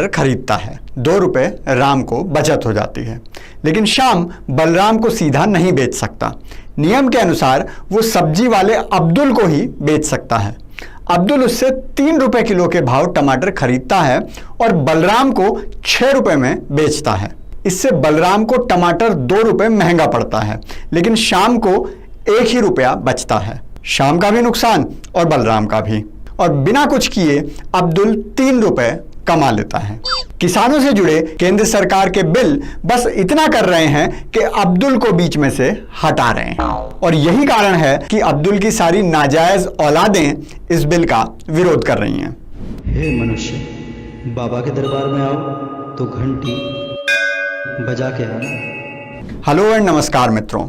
खरीदता है। 2 रुपए राम को बचत हो जाती है। लेकिन श्याम बलराम को सीधा नहीं बेच सकता। नियम के अनुसार वो सब्जी वाले अब्दुल को ही बेच सकता है। अब्दुल उससे 3 रुपए किलो के भाव टमाटर खरीदता है और बलराम को 6 रुपए में बेचता है। इससे बलराम को टमाटर 2 रुपए महंगा पड़ता है, लेकिन श्याम को 1 ही रुपया बचता है। श्याम का भी नुकसान और बलराम का भी, और बिना कुछ किए अब्दुल 3 रुपए कमा लेता है। किसानों से जुड़े केंद्र सरकार के बिल बस इतना कर रहे हैं कि अब्दुल को बीच में से हटा रहे हैं, और यही कारण है कि अब्दुल की सारी नाजायज औलादें इस बिल का विरोध कर रही हैं। हे मनुष्य, बाबा के दरबार में आओ तो घंटी बजा के आना। हेलो एंड नमस्कार मित्रों।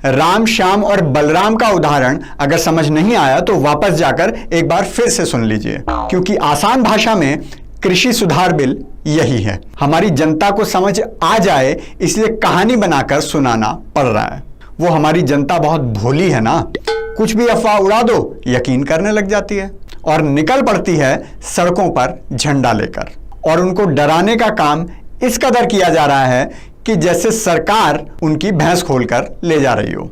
राम, श्याम और बलराम का उदाहरण अगर समझ नहीं आया तो वापस जाकर एक बार फिर से सुन लीजिए, क्योंकि आसान भाषा में कृषि सुधार बिल यही है। हमारी जनता को समझ आ जाए इसलिए कहानी बनाकर सुनाना पड़ रहा है। वो हमारी जनता बहुत भोली है ना, कुछ भी अफवाह उड़ा दो यकीन करने लग जाती है और निकल पड़ती है सड़कों पर झंडा लेकर। और उनको डराने का काम इस कदर किया जा रहा है कि जैसे सरकार उनकी भैंस खोलकर ले जा रही हो।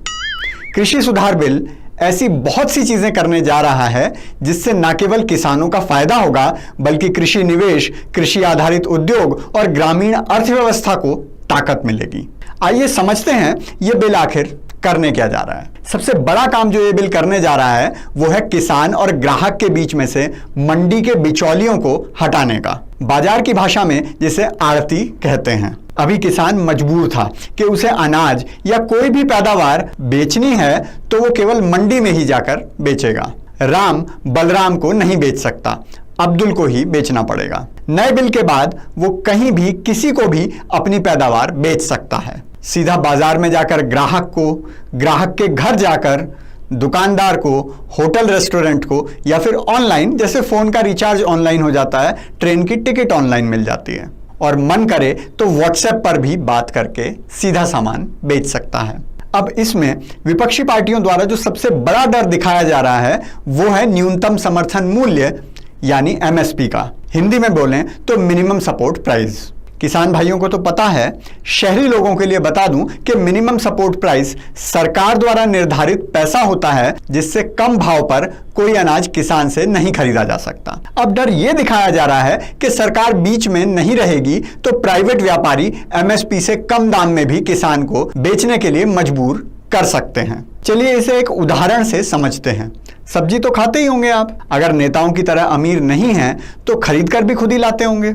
कृषि सुधार बिल ऐसी बहुत सी चीजें करने जा रहा है जिससे न केवल किसानों का फायदा होगा, बल्कि कृषि निवेश, कृषि आधारित उद्योग और ग्रामीण अर्थव्यवस्था को ताकत मिलेगी। आइए समझते हैं ये बिल आखिर करने क्या जा रहा है। सबसे बड़ा काम जो ये बिल करने जा रहा है वो है किसान और ग्राहक के बीच में से मंडी के बिचौलियों को हटाने का। बाजार की भाषा में जिसे आड़ती कहते हैं। अभी किसान मजबूर था कि उसे अनाज या कोई भी पैदावार बेचनी है तो वो केवल मंडी में ही जाकर बेचेगा। राम बलराम को नहीं बेच सकता, अब्दुल को ही बेचना पड़ेगा। नए बिल के बाद वो कहीं भी किसी को भी अपनी पैदावार बेच सकता है। सीधा बाजार में जाकर ग्राहक को, ग्राहक के घर जाकर दुकानदार को, होटल रेस्टोरेंट को, या फिर ऑनलाइन, जैसे फोन का रिचार्ज ऑनलाइन हो जाता है, ट्रेन की टिकट ऑनलाइन मिल जाती है, और मन करे तो व्हाट्सएप पर भी बात करके सीधा सामान बेच सकता है। अब इसमें विपक्षी पार्टियों द्वारा जो सबसे बड़ा डर दिखाया जा रहा है वो है न्यूनतम समर्थन मूल्य यानी एमएसपी का। हिंदी में बोलें तो मिनिमम सपोर्ट प्राइस। किसान भाइयों को तो पता है, शहरी लोगों के लिए बता दूं कि मिनिमम सपोर्ट प्राइस सरकार द्वारा निर्धारित पैसा होता है जिससे कम भाव पर कोई अनाज किसान से नहीं खरीदा जा सकता। अब डर यह दिखाया जा रहा है कि सरकार बीच में नहीं रहेगी तो प्राइवेट व्यापारी एमएसपी से कम दाम में भी किसान को बेचने के लिए मजबूर कर सकते हैं। चलिए इसे एक उदाहरण से समझते हैं। सब्जी तो खाते ही होंगे आप, अगर नेताओं की तरह अमीर नहीं हैं तो खरीद कर भी खुद ही लाते होंगे।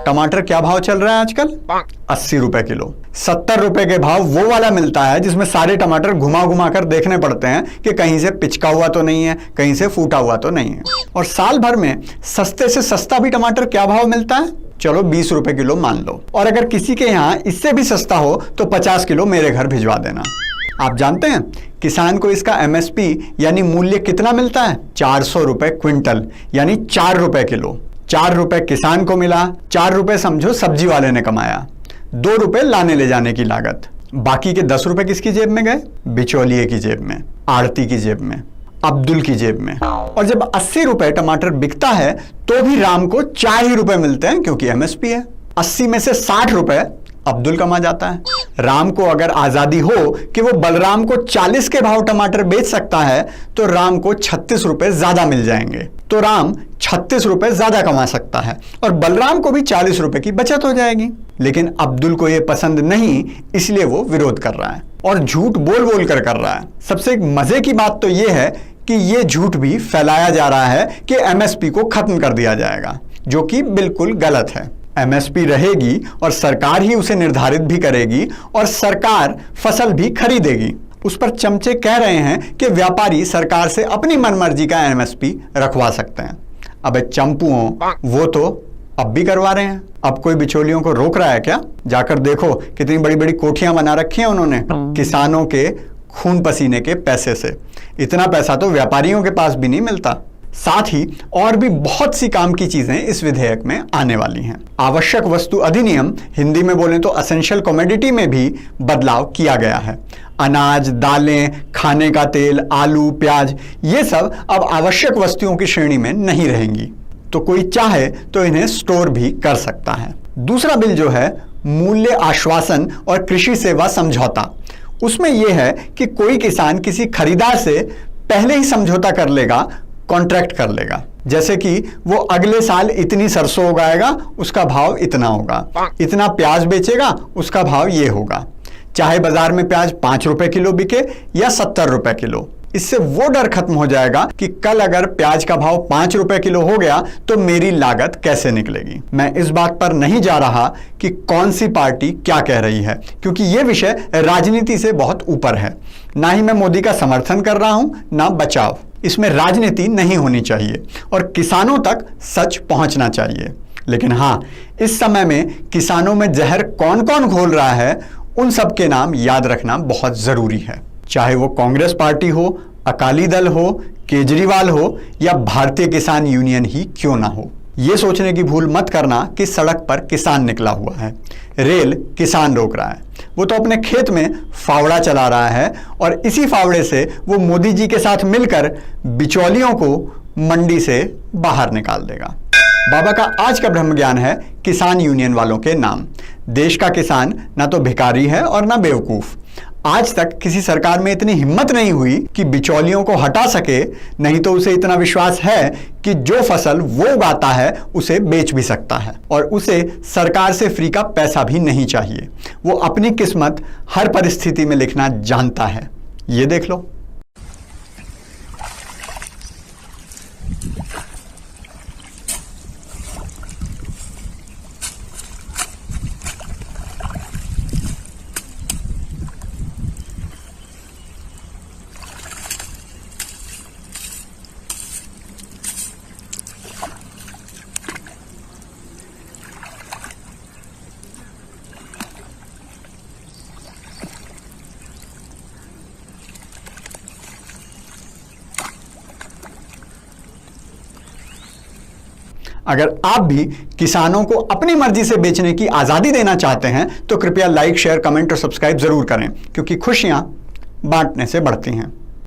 टमाटर क्या भाव चल रहा है आजकल? 80 रुपए किलो। 70 रुपए के भाव वो वाला मिलता है जिसमें सारे टमाटर घुमा घुमा कर देखने पड़ते हैं कि कहीं से पिचका हुआ तो नहीं है, कहीं से फूटा हुआ तो नहीं है। और साल भर में सस्ते से सस्ता भी टमाटर क्या भाव मिलता है? चलो 20 रुपए किलो मान लो, और अगर किसी के यहाँ इससे भी सस्ता हो तो 50 किलो मेरे घर भिजवा देना। आप जानते हैं किसान को इसका एमएसपी यानी मूल्य कितना मिलता है? 400 रुपए क्विंटल, यानी 4 रुपए किलो। 4 रुपए किसान को मिला, 4 रुपए समझो सब्जी वाले ने कमाया, 2 रुपए लाने ले जाने की लागत, बाकी के 10 रुपए किसकी जेब में गए? बिचौलिए की जेब में, आड़ती की जेब में, अब्दुल की जेब में। और जब 80 रुपए टमाटर बिकता है तो भी राम को 4 ही रुपए मिलते हैं क्योंकि एमएसपी है। 80 में से 60 रुपए अब्दुल कमा जाता है। राम को अगर आजादी हो कि वो बलराम को 40 के भाव टमाटर बेच सकता है तो राम को 36 रुपए ज्यादा मिल जाएंगे, तो राम 36 रुपए ज्यादा कमा सकता है और बलराम को भी 40 रुपए की बचत हो जाएगी। लेकिन अब्दुल को यह पसंद नहीं, इसलिए वो विरोध कर रहा है और झूठ बोल बोल कर रहा है। सबसे एक मजे की बात तो यह है कि यह झूठ भी फैलाया जा रहा है कि एमएसपी को खत्म कर दिया जाएगा, जो कि बिल्कुल गलत है। एमएसपी रहेगी और सरकार ही उसे निर्धारित भी करेगी और सरकार फसल भी खरीदेगी। उस पर चमचे कह रहे हैं कि व्यापारी सरकार से अपनी मनमर्जी का एमएसपी रखवा सकते हैं। अबे चंपुओं, वो तो अब भी करवा रहे हैं। अब कोई बिचौलियों को रोक रहा है क्या? जाकर देखो कितनी बड़ी बड़ी कोठियां बना रखी हैं उन्होंने किसानों के खून पसीने के पैसे से। इतना पैसा तो व्यापारियों के पास भी नहीं मिलता। साथ ही और भी बहुत सी काम की चीजें इस विधेयक में आने वाली हैं। आवश्यक वस्तु अधिनियम, हिंदी में बोलें तो एसेंशियल कमोडिटी में भी बदलाव किया गया है। अनाज, दालें, खाने का तेल, आलू, प्याज, ये सब अब आवश्यक वस्तुओं की श्रेणी में नहीं रहेंगी। तो कोई चाहे तो इन्हें स्टोर भी कर सकता है। दूसरा बिल जो है मूल्य आश्वासन और कृषि सेवा समझौता, उसमें यह है कि कोई किसान किसी खरीदार से पहले ही समझौता कर लेगा, कॉन्ट्रैक्ट कर लेगा, जैसे कि वो अगले साल इतनी सरसों उगाएगा, उसका भाव इतना होगा, इतना प्याज बेचेगा, उसका भाव ये होगा, चाहे बाजार में प्याज 5 रुपए किलो बिके या 70 रुपए किलो। इससे वो डर खत्म हो जाएगा कि कल अगर प्याज का भाव 5 रुपए किलो हो गया तो मेरी लागत कैसे निकलेगी। मैं इस बात पर नहीं जा रहा कि कौन सी पार्टी क्या कह रही है, क्योंकि यह विषय राजनीति से बहुत ऊपर है। ना ही मैं मोदी का समर्थन कर रहा हूं, ना बचाव। इसमें राजनीति नहीं होनी चाहिए और किसानों तक सच पहुंचना चाहिए। लेकिन हां, इस समय में किसानों में जहर कौन कौन घोल रहा है, उन सब के नाम याद रखना बहुत जरूरी है। चाहे वो कांग्रेस पार्टी हो, अकाली दल हो, केजरीवाल हो या भारतीय किसान यूनियन ही क्यों ना हो। यह सोचने की भूल मत करना कि सड़क पर किसान निकला हुआ है, रेल किसान रोक रहा है। वो तो अपने खेत में फावड़ा चला रहा है और इसी फावड़े से वो मोदी जी के साथ मिलकर बिचौलियों को मंडी से बाहर निकाल देगा। बाबा का आज का ब्रह्म ज्ञान है किसान यूनियन वालों के नाम। देश का किसान ना तो भिखारी है और ना बेवकूफ। आज तक किसी सरकार में इतनी हिम्मत नहीं हुई कि बिचौलियों को हटा सके, नहीं तो उसे इतना विश्वास है कि जो फसल वो उगाता है उसे बेच भी सकता है और उसे सरकार से फ्री का पैसा भी नहीं चाहिए। वो अपनी किस्मत हर परिस्थिति में लिखना जानता है। ये देख लो। अगर आप भी किसानों को अपनी मर्जी से बेचने की आजादी देना चाहते हैं तो कृपया लाइक, शेयर, कमेंट और सब्सक्राइब जरूर करें, क्योंकि खुशियां बांटने से बढ़ती हैं।